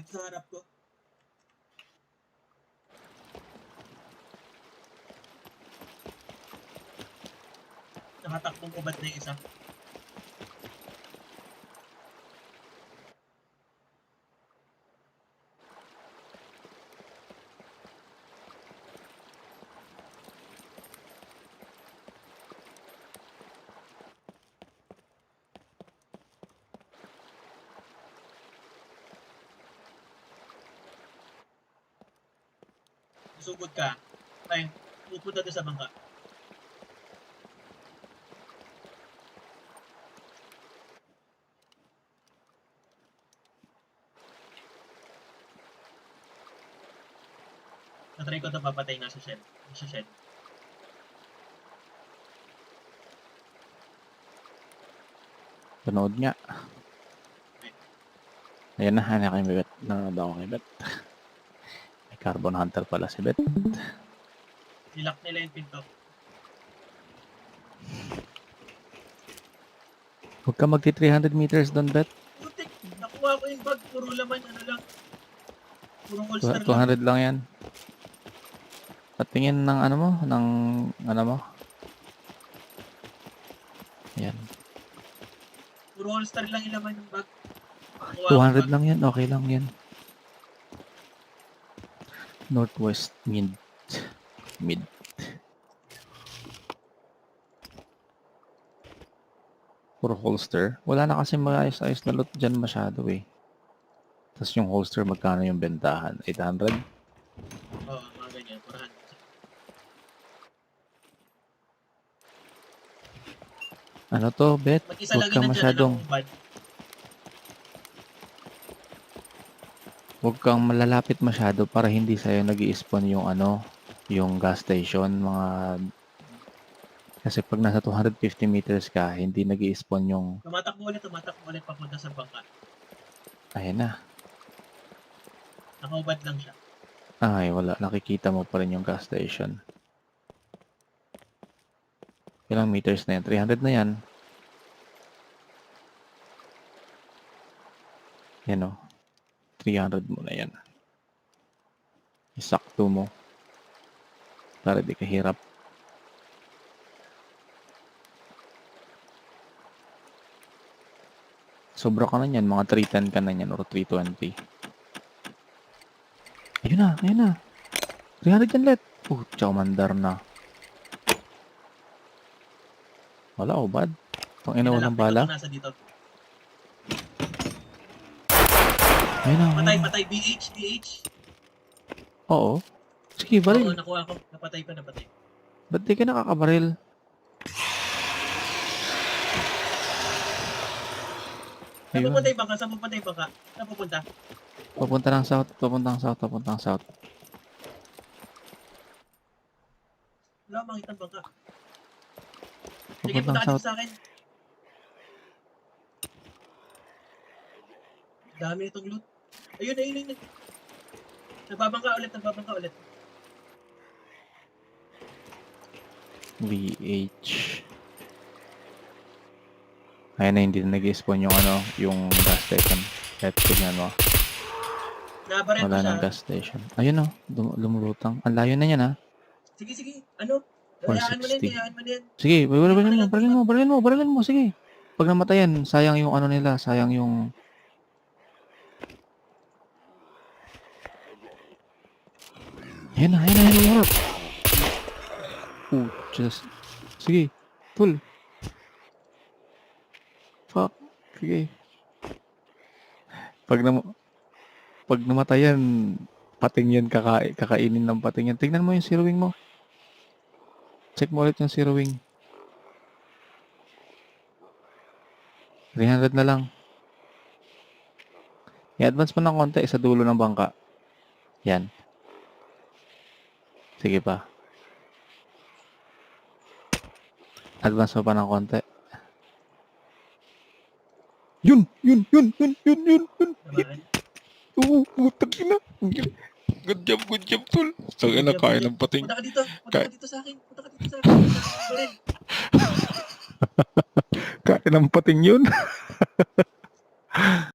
Dito sa harap ko. Nakatakbong ubad na yung isa. Sugod ka. Ay, pupunta doon sa bangka. Natry ko ito papatay nga sa shed. Sa shed. Panood nga. Ayan na, hanap kay Bet. Nanonood ako kay Bet. May Carbon Hunter pala si Bet. Nilock nila yung pinto. Huwag ka magti 300 meters doon, Bet. Putik! Nakuha ko yung bag. Puro laman. Ano lang. Puro holster lang. 200 lang yan. Patingin ng ano mo, ng ano mo. Ayan. Puro holster lang yung laman ng bag. Nakuha ko 200 bag. lang yan, okay lang yan. Northwest mid. Mid. Puro holster. Wala na kasi maayos-ayos na loot dyan masyado eh. Tapos yung holster, magkano yung bentahan? 800? Oo, mga ganyan. 400. Ano to, Bet? Mag-isa Huwag lang ka yun masyadong, ng ubad. huwag kang malalapit masyado para hindi sa'yo nag-i-spawn yung ano, yung gas station, mga... Kasi pag nasa 250 meters ka, hindi nag-i-spawn yung... Tumatakbo ulit papunta sa bangka. Ayan na. Nakaubad lang siya. Ay, wala. Nakikita mo pa rin yung gas station. Ilang meters na yan? 300 na yan. Yan o. 300 mo na yan. Isakto mo. Para di ka hirap. Sobra ka na yan. Mga 310 ka na yan or 320. Ayun na. Ayun na. 300 yan, let. Tsaka mandar na. Wala, oh, bad. Pang inaw ng bala. Nasa dito. Ayun na. Patay, Ayun na. patay. BH. Oo. Sige, Oo, baril. nakuha ko. Napatay. Ba't di ka nakakabaril? Saan Ayun. pupunta yung bangka? Saan pupunta? Papunta ng south. Papunta ng south. Wala akong makita ang bangka. Sige, Papunta punta ng ka dito south. sa akin. Dami itong loot. Ayun. Nagbabangka ulit. VH. Ayun na, hindi na nag-spawn yung ano, yung gas station. Kahit tignan mo. Nabaril ko Wala siya. nang gas station. Ayun o, lumulutang. Ang layo na yan ha. Sige. Ano? Hayaan mo na 460. yan. Sige, Hindi ko barilin mo, sige. Pag namatayan, sayang yung ano nila, sayang yung... Ayun na. Just... Sige, tol. Fuck, sige. Pag namatayan, pating yan, kakainin ng pating yan. Tingnan mo yung zero wing mo. Check mo ulit yung zero wing. 300 na lang. I-advance mo ng konti sa dulo ng bangka. Yan. Sige pa. Advance mo pa ng konti. Yun. Nabaril. Oo, putak ina. Good job, tol. Tangina, kaya ng pating. Punta ka dito sa akin. Baril. Kaya ng pating yun.